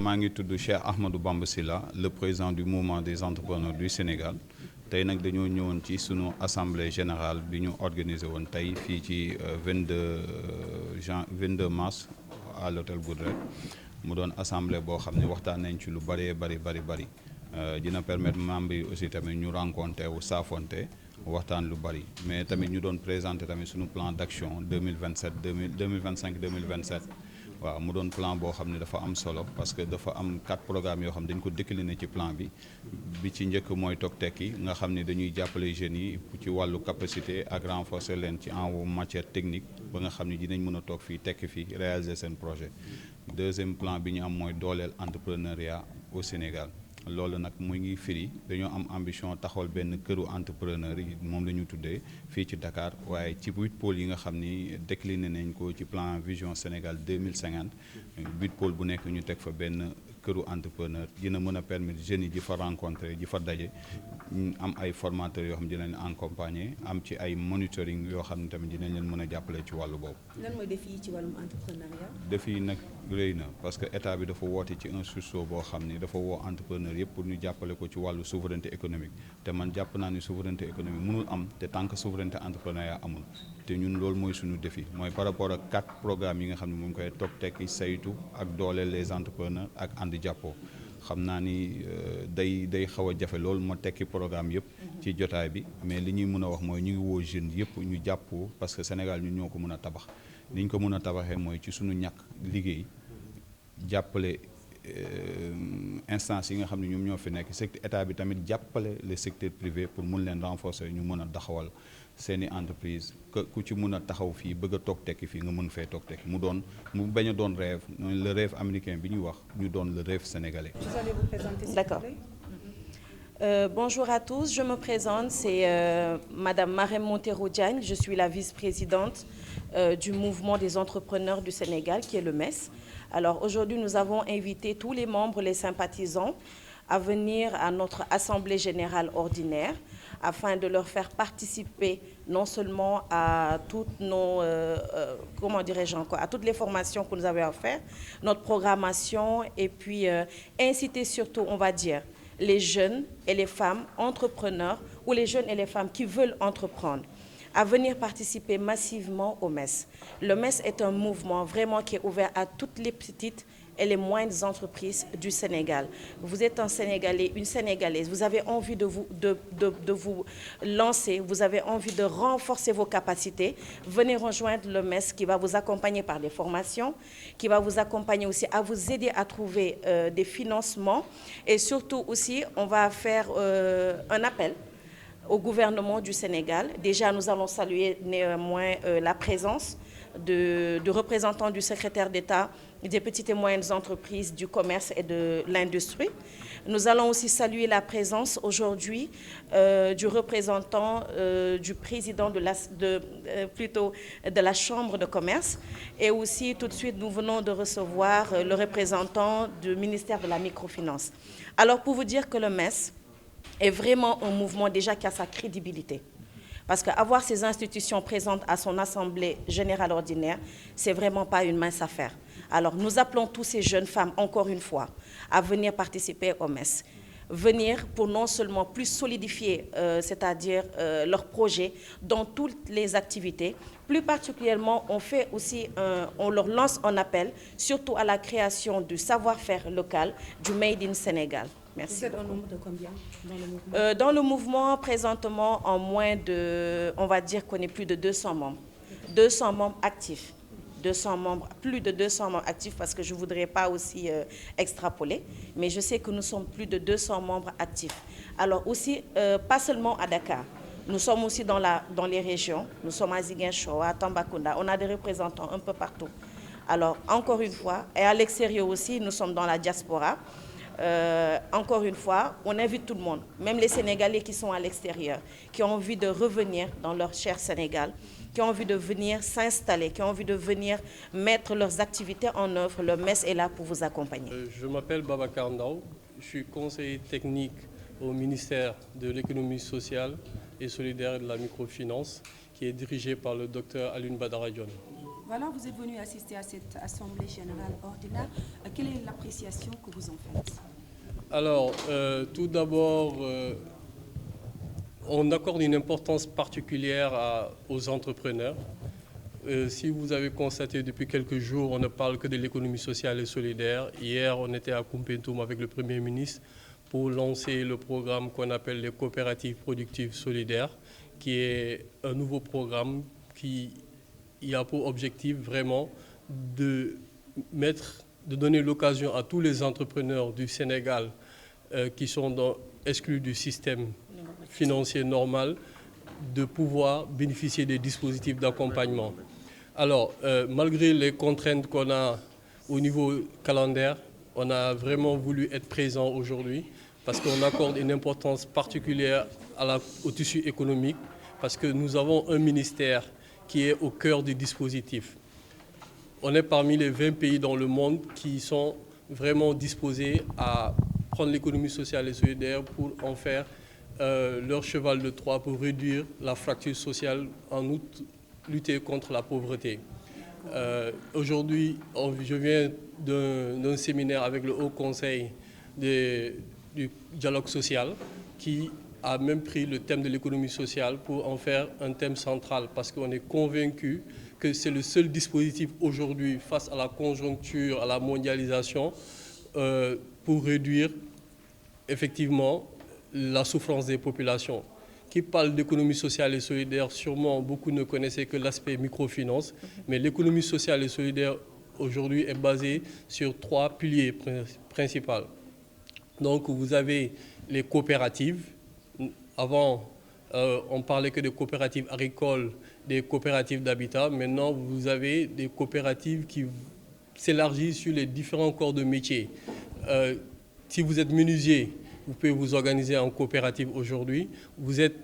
maa ngi tudd Cheikh Ahmadou Bamba Sylla le président du mouvement des entrepreneurs du Sénégal tey nag dañoo ñëwoon ci sunu assemblée générale bi ñu organisé woon tey fii ci 22 mars à l'hôtel Goudret mu doon assemblée boo xam ne waxtaan nañ ci lu bëree bëri dina permettre membres yi aussi tamit ñu rencontré wu saafonte waxtaan lu bëri mais tamit ñu doon présenté tamit sunu plan d'action 2025 2027 waaw mu doon plan boo xam ne dafa am solo parce que dafa am 4 programmes yoo xam ne dañ ko décliner ci plan bi ci njëkk mooy Tok Tekki nga xam ne dañuy jàppale jeunes yi ci wàllu capacité ak renforcer leen ci en matière technique ba nga xam ne dinañ mën a toog fii tekki fii réaliser seen projet. Deuxième plan bi ñu am mooy dooleel entrepreneuriat au Sénégal loolu nag mu ngi firi dañoo am ambition taxawal benn këru entrepreneur yi moom la ñu tuddee fii ci Dakar waaye ci 8 pôles yi nga xam ni décliné nañ ko ci plan Vision Sénégal 2050 8 pôles bu nekk ñu teg fa benn këru entrepreneur dina mën a permettre jeunes yi di fa rencontrer di fa daje am ay formateurs yoo xam ne dinañ leen accompagner am ci ay monitoring yoo xam ne tamit dinañ leen mën a jàppale ci wàllu boobu. lan mooy défi yi ci wàllum entrepreneuriat. défi yi nag rëy na parce que état bi dafa woote ci un sursaut boo xam ni dafa woo entrepreneur yëpp pour ñu jàppale ko ci wàllu souveraineté économique te man jàpp naa ni souveraineté économique mënul am te tant que souveraineté entrepreneuriat amul te ñun loolu mooy suñu défi mooy par rapport ak 4 programmes yi nga xam ne mu ngi koy Tok Tekki saytu ak dooleel les entrepreneurs ak ànd jàppoo xam naa ni day xaw a jafe loolu ma tekki programme yëpp ci jotaay bi mais li ñuy mën a wax mooy ñu ngi woo jeunes yëpp ñu jàppoo parce que Sénégal ñun ñoo ko mën a tabax li ñu ko mën a tabaxee mooy ci suñu ñàkk liggéey jàppale instance yi nga xam ne ñoom ñoo fi nekk secteur état bi tamit jàppale le secteur privé pour mun leen renforcer ñu mën a taxawal seeni entreprise ku ci mën a taxaw fii bëgg a toog tekki fii nga mën fee toog tekki mu bañ a doon rêve le rêve américain bi ñuy wax ñu doon le rêve sénégalais. Vous allez vous présenter, s'il vous plaît. D'accord. Bonjour à tous, je me présente, c'est Madame Marème Montero Diagne, je suis la vice-présidente du mouvement des entrepreneurs du Sénégal qui est le MES. Alors aujourd'hui nous avons invité tous les membres, les sympathisants à venir à notre assemblée générale ordinaire afin de leur faire participer non seulement à toutes nos, comment dirais-je encore, à toutes les formations que nous avons à faire, notre programmation et puis inciter surtout, on va dire, les jeunes et les femmes entrepreneurs ou les jeunes et les femmes qui veulent entreprendre à venir participer massivement au MES. Le MES est un mouvement vraiment qui est ouvert à toutes les petites et les moyennes entreprises du Sénégal. Vous êtes un Sénégalais, une Sénégalaise, vous avez envie de vous lancer, vous avez envie de renforcer vos capacités, venez rejoindre le MES qui va vous accompagner par des formations, qui va vous accompagner aussi à vous aider à trouver des financements et surtout aussi on va faire un appel au gouvernement du Sénégal. Déjà, nous allons saluer néanmoins la présence de représentants du secrétaire d'État des petites et moyennes entreprises, du commerce et de l'industrie. Nous allons aussi saluer la présence aujourd'hui du représentant du président de la Chambre de commerce et aussi tout de suite nous venons de recevoir le représentant du ministère de la microfinance. Alors pour vous dire que le MES est vraiment un mouvement déjà qui a sa crédibilité. Parce qu'avoir ces institutions présentes à son assemblée générale ordinaire, c'est vraiment pas une mince affaire. Alors nous appelons tous ces jeunes femmes, encore une fois, à venir participer au MES. Venir pour non seulement plus solidifier, c'est-à-dire leurs projets dans toutes les activités. Plus particulièrement, on leur lance un appel, surtout à la création du savoir-faire local, du Made in Sénégal. Merci. Vous êtes un nombre de combien dans le mouvement? Dans le mouvement, présentement, on va dire qu'on est plus de 200 membres. 200 membres actifs. Plus de 200 membres actifs parce que je ne voudrais pas aussi extrapoler, mais je sais que nous sommes plus de 200 membres actifs. Alors aussi, pas seulement à Dakar, nous sommes aussi dans les régions, nous sommes à Ziguinchor, à Tambacounda, on a des représentants un peu partout. Alors encore une fois, et à l'extérieur aussi, nous sommes dans la diaspora. Encore une fois, on invite tout le monde, même les Sénégalais qui sont à l'extérieur, qui ont envie de revenir dans leur cher Sénégal, qui ont envie de venir s'installer, qui ont envie de venir mettre leurs activités en œuvre. Le MES est là pour vous accompagner. Je m'appelle Babacar Ndao, je suis conseiller technique au ministère de l'économie sociale et solidaire et de la microfinance, qui est dirigé par le docteur Alioune Badara Dione. Voilà, vous êtes venu assister à cette Assemblée générale ordinaire. Quelle est l'appréciation que vous en faites? Alors, tout d'abord, on accorde une importance particulière aux entrepreneurs. Si vous avez constaté depuis quelques jours, on ne parle que de l'économie sociale et solidaire. Hier, on était à Koumpentoum avec le Premier ministre pour lancer le programme qu'on appelle les coopératives productives solidaires, qui est un nouveau programme qui a pour objectif vraiment de donner l'occasion à tous les entrepreneurs du Sénégal qui sont exclus du système financier normal de pouvoir bénéficier des dispositifs d'accompagnement. Alors, malgré les contraintes qu'on a au niveau calendaire, on a vraiment voulu être présent aujourd'hui parce qu'on accorde une importance particulière au tissu économique, parce que nous avons un ministère qui est au cœur du dispositif. On est parmi les 20 pays dans le monde qui sont vraiment disposés à prendre l'économie sociale et solidaire pour en faire leur cheval de Troie pour réduire la fracture sociale, en outre lutter contre la pauvreté. Aujourd'hui, je viens d'un séminaire avec le Haut Conseil du dialogue social qui a même pris le thème de l'économie sociale pour en faire un thème central, parce qu'on est convaincu que c'est le seul dispositif aujourd'hui face à la conjoncture, à la mondialisation, pour réduire effectivement la souffrance des populations. Qui parle d'économie sociale et solidaire, sûrement beaucoup ne connaissaient que l'aspect microfinance, mais l'économie sociale et solidaire aujourd'hui est basée sur 3 piliers principaux. Donc vous avez les coopératives. Avant, on parlait que des coopératives agricoles, des coopératives d'habitat. Maintenant, vous avez des coopératives qui s'élargissent sur les différents corps de métier. Si vous êtes menuisier, vous pouvez vous organiser en coopérative aujourd'hui. Vous êtes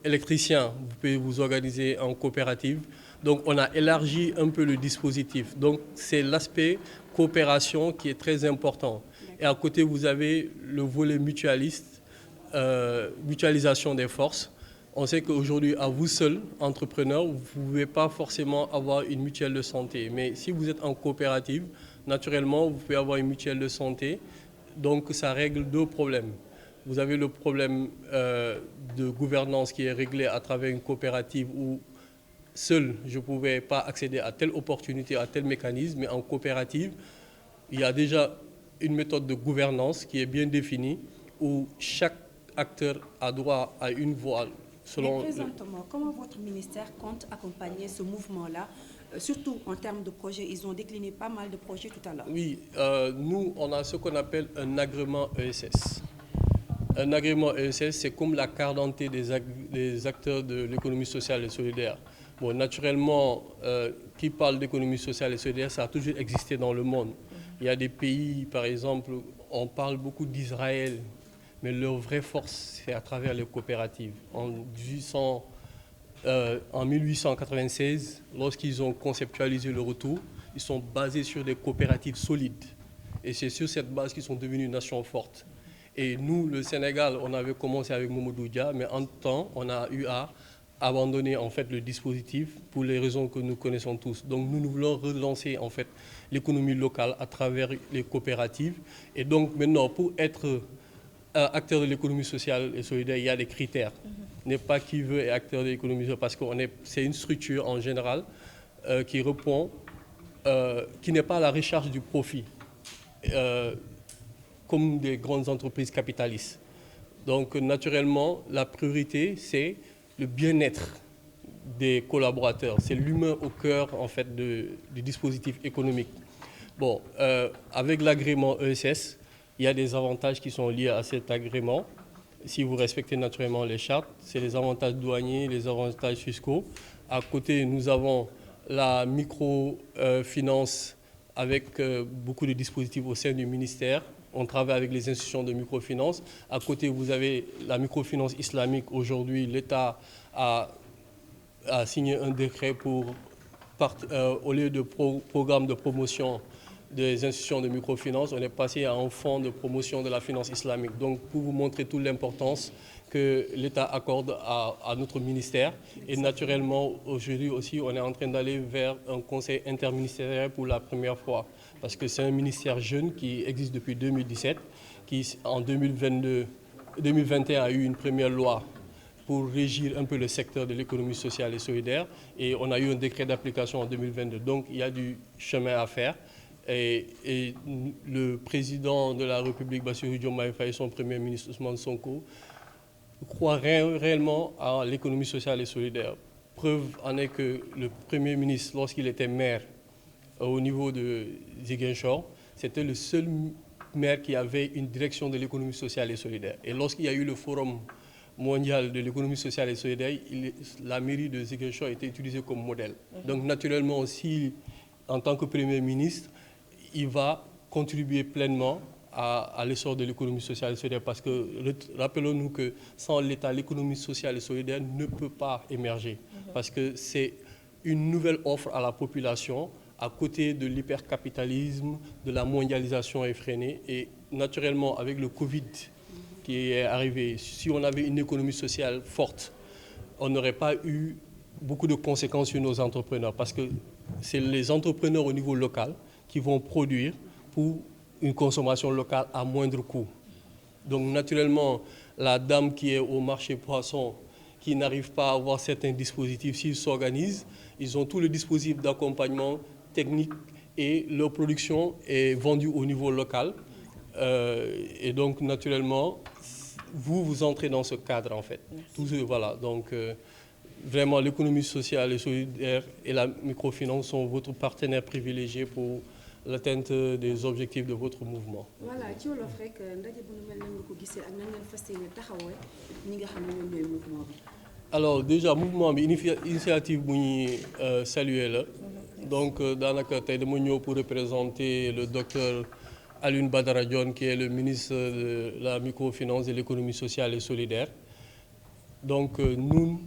électricien, vous pouvez vous organiser en coopérative. Donc, on a élargi un peu le dispositif. Donc, c'est l'aspect coopération qui est très important. Et à côté, vous avez le volet mutualiste, mutualisation des forces. On sait qu'aujourd'hui, à vous seul, entrepreneur, vous ne pouvez pas forcément avoir une mutuelle de santé. Mais si vous êtes en coopérative, naturellement, vous pouvez avoir une mutuelle de santé. Donc, ça règle 2 problèmes. Vous avez le problème de gouvernance qui est réglé à travers une coopérative où seul, je ne pouvais pas accéder à telle opportunité, à tel mécanisme, mais en coopérative, il y a déjà une méthode de gouvernance qui est bien définie, où chaque acteur a droit à une voix. Mais présentement, comment votre ministère compte accompagner ce mouvement-là, surtout en termes de projets? Ils ont décliné pas mal de projets tout à l'heure. Oui, nous, on a ce qu'on appelle un agrément ESS. Un agrément ESS, c'est comme la carte d'identité des acteurs de l'économie sociale et solidaire. Bon, naturellement, qui parle d'économie sociale et solidaire, ça a toujours existé dans le monde. Il y a des pays, par exemple, on parle beaucoup d'Israël, mais leur vraie force, c'est à travers les coopératives. En 1896, lorsqu'ils ont conceptualisé le retour, ils sont basés sur des coopératives solides. Et c'est sur cette base qu'ils sont devenus une nation forte. Et nous, le Sénégal, on avait commencé avec Mamadou Dia, mais en temps, on a eu à abandonner en fait le dispositif pour les raisons que nous connaissons tous. Donc nous voulons relancer en fait l'économie locale à travers les coopératives. Et donc maintenant, pour être acteur de l'économie sociale et solidaire, il y a des critères. N'est pas qui veut être acteur de l'économie sociale, parce que c'est une structure en général qui répond, qui n'est pas à la recherche du profit, comme des grandes entreprises capitalistes. Donc naturellement, la priorité, c'est le bien-être des collaborateurs. C'est l'humain au cœur en fait, du dispositif économique. Bon, avec l'agrément ESS, il y a des avantages qui sont liés à cet agrément. Si vous respectez naturellement les chartes, c'est les avantages douaniers, les avantages fiscaux. À côté, nous avons la microfinance avec beaucoup de dispositifs au sein du ministère. On travaille avec les institutions de microfinance. À côté, vous avez la microfinance islamique. Aujourd'hui, l'État a signé un décret pour, au lieu de programme de promotion des institutions de microfinance, on est passé à un fonds de promotion de la finance islamique. Donc, pour vous montrer toute l'importance que l'État accorde à notre ministère. Et naturellement, aujourd'hui aussi, on est en train d'aller vers un conseil interministériel pour la première fois. Parce que c'est un ministère jeune qui existe depuis 2017, qui en 2021 a eu une première loi pour régir un peu le secteur de l'économie sociale et solidaire. Et on a eu un décret d'application en 2022. Donc, il y a du chemin à faire. Et le président de la République, Bassirou Diomaye Faye, son premier ministre Ousmane Sonko, croit réellement à l'économie sociale et solidaire. Preuve en est que le premier ministre, lorsqu'il était maire au niveau de Ziguinchor, c'était le seul maire qui avait une direction de l'économie sociale et solidaire. Et lorsqu'il y a eu le forum mondial de l'économie sociale et solidaire, la mairie de Ziguinchor a été utilisée comme modèle. Donc naturellement aussi, en tant que Premier ministre, il va contribuer pleinement à l'essor de l'économie sociale et solidaire parce que, rappelons-nous que sans l'État, l'économie sociale et solidaire ne peut pas émerger parce que c'est une nouvelle offre à la population à côté de l'hypercapitalisme, de la mondialisation effrénée et naturellement avec le Covid qui est arrivé, si on avait une économie sociale forte, on n'aurait pas eu beaucoup de conséquences sur nos entrepreneurs parce que c'est les entrepreneurs au niveau local qui vont produire pour une consommation locale à moindre coût. Donc naturellement, la dame qui est au marché poisson, qui n'arrive pas à avoir certains dispositifs, s'ils s'organisent, ils ont tout le dispositif d'accompagnement technique et leur production est vendue au niveau local. Et donc naturellement, vous entrez dans ce cadre en fait. Tout, voilà, donc vraiment l'économie sociale et solidaire et la microfinance sont votre partenaire privilégié pour l'atteinte des objectifs de votre mouvement. Voilà, ci wolof rek ndaje bu nu mel nan nga ko gisee ak nan ngeen fas yéene taxawee ñi nga xam ne ñoom ñooy mouvement bi. Alors déjà mouvement bi initiative bu ñuy saluer la donc daanaka tey dama ñëw pour représenter le docteur Alioune Badara Dione qui est le ministre de la microfinance et de l'économie sociale et solidaire. Donc nous,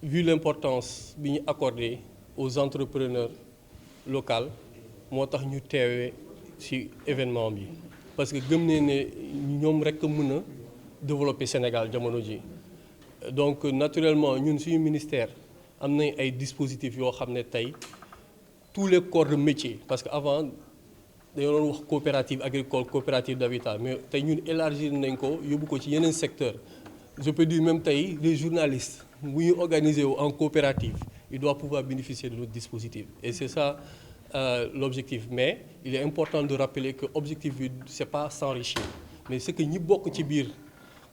vu l'importance bi ñu accordée aux entrepreneurs locaux, moo tax ñu teewee ci événement bi parce que gëm ne ñoom rek mën a développer Sénégal jamono ji donc naturellement ñun suñu ministère am nañ ay dispositifs yoo xam ne tey tous les corps de métier parce que avant dañoo doon wax coopérative agricole coopérative d'habitat mais tey ñun élargir nañ ko yóbbu ko ci yeneen secteur je peux dire même tey les journalistes bu ñu organiser wu en coopérative ils doivent pouvoir bénéficier de notre dispositif et c'est ça l'objectif. Mais il est important de rappeler que l'objectif, ce n'est pas s'enrichir. Mais c'est que nous, beaucoup de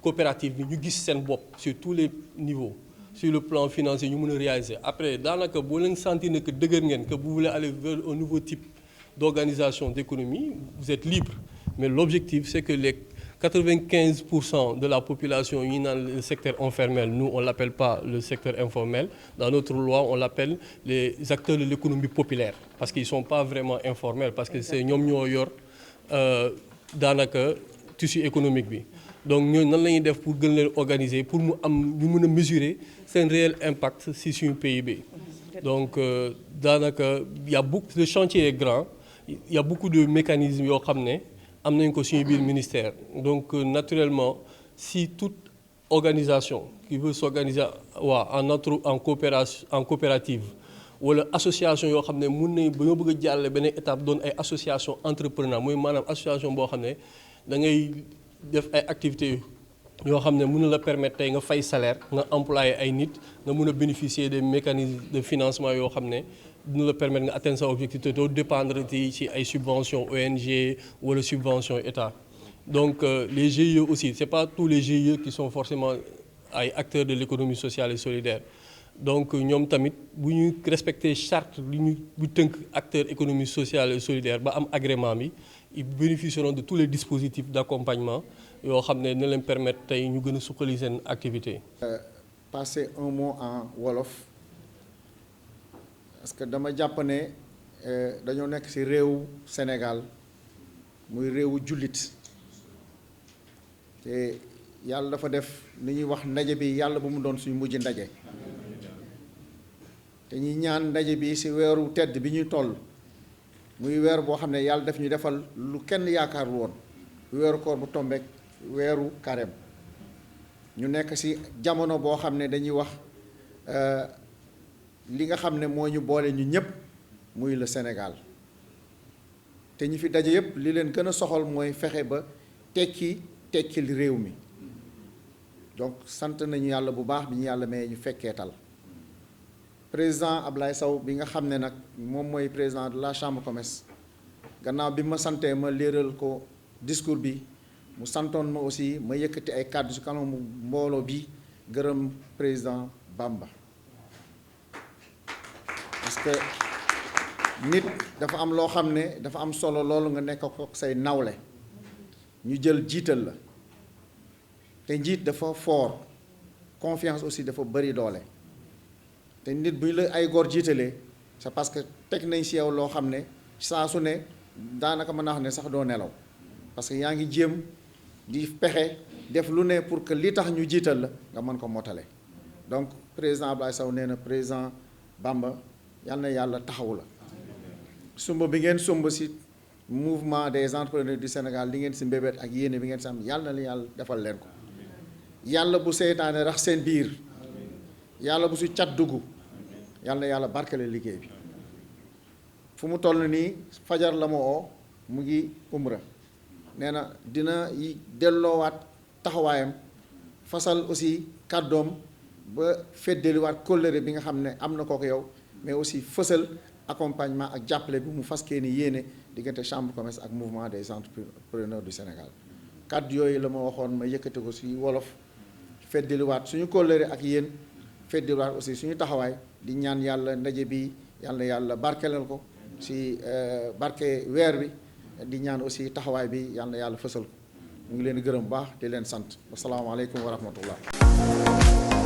coopératives, nous avons sur tous les niveaux. Sur le plan financier, nous pouvons réaliser. Après, dans le cas où vous sentez que vous voulez aller vers un nouveau type d'organisation d'économie, vous êtes libre. Mais l'objectif, c'est que les 95% de la population est dans le secteur informel. Nous, on ne l'appelle pas le secteur informel. Dans notre loi, on l'appelle les acteurs de l'économie populaire. Parce qu'ils ne sont pas vraiment informels. Parce que c'est nous qui dans le tissu économique. Donc, nous avons pour organiser, pour nous mesurer c'est un réel impact sur le PIB. Donc, il y a beaucoup de chantiers est grand. Il y a beaucoup de mécanismes qui sont amené ko suñu biir ministère donc naturellement si toute organisation qui veut s'organiser en coopérative wala association yoo xam ne mun nañ ba nga bëgg a jàll beneen étape doon ay association entrepreneur mooy maanaam association boo xam ne da ngay def ay activités yoo xam ne mën na la permettre tey nga fay salaire nga employé ay nit nga mën a bénéficier des mécanismes de financement yoo xam ne nous le permettre d'atteindre sa objectif de dépendre des subventions ONG ou les subventions État. Donc les GIE aussi, ce n'est pas tous les GIE qui sont forcément acteurs de l'économie sociale et solidaire. Donc nous tamit bu ñu respecter charte li ñu bu tënk acteurs économie sociale et solidaire ba am agrément bi ils bénéficieront de tous les dispositifs d'accompagnement yoo xam ne leen permettre tey ñu gën a suqali seen activité. Passer un mot en wolof. Parce que dama jàpp ne dañoo nekk ci réewu Sénégal muy réewu jullit te yàlla dafa def li ñuy wax ndaje bi yàlla bu mu doon suñu mujj ndaje te ñuy ñaan ndaje bi ci weeru tedd bi ñuy toll muy weer boo xam ne yàlla def ñu defal lu kenn yaakaarul woon weeru koor bu tombeek weeru Carême ñu nekk ci jamono boo xam ne dañuy wax li nga xam ne moo ñu boole ñu ñëpp muy le Sénégal te ñi fi daje yëpp li leen gën a soxal mooy fexe ba tekkil réew mi donc sant nañu yàlla bu baax bi ñu yàlla may ñu fekkeetal président Ablaye Sow bi nga xam ne nag moom mooy président de la chambre de commerce gannaaw bi ma santee ma léeral ko discours bi mu santoon ma aussi ma yëkkati ay kàddu ci kanamu mbooloo bi gërëm président Bamba parce que nit dafa am loo xam ne dafa am solo loolu nga nekk ko say nawle ñu jël jiital la te njiit dafa fort confiance aussi dafa bari doole te nit bu ñu la ay góor jiitalee c'est parce que teg nañ ci yow loo xam ne saa su ne daanaka mën naa wax ne sax doo nelaw parce que yaa ngi jéem di pexe def lu ne pour que li tax ñu jiital la nga mën ko motale donc président Ablaye Sow nee na président Bamba yal na yàlla taxawu la sumb bi ngeen sumb ci mouvement des entrepreneurs du Sénégal li ngeen ci mbébét ak yéene bi ngeen ci am yàlla na yàlla defal leen ko yàlla bu seytaane rax seen biir yàlla bu ci cat dugg yàlla na yàlla barkale liggéey bi fu mu toll nii fajar la ma oo mu ngi umra nee na dina delloowaat taxawaayam fasal aussi kàddoom ba feddaliwaat kóllëre bi nga xam ne am na kooku yow mais aussi fësal accompagnement ak jàppale bi mu faskee ni yéene diggante chambre de commerce ak mouvement des entrepreneurs du Sénégal kàddu yooyu la ma waxoon ma yëkkati ko ci wolof feddaliwaat suñu kóllëre ak yéen feddaliwaat aussi suñu taxawaay di ñaan yàlla ndaje bi yàlla barkelal ko ci barke weer bi di ñaan aussi taxawaay bi yàlla fësal ko ñu ngi leen di gërëm bu baax di leen sant wasalaamaaleykum wa rahmatullah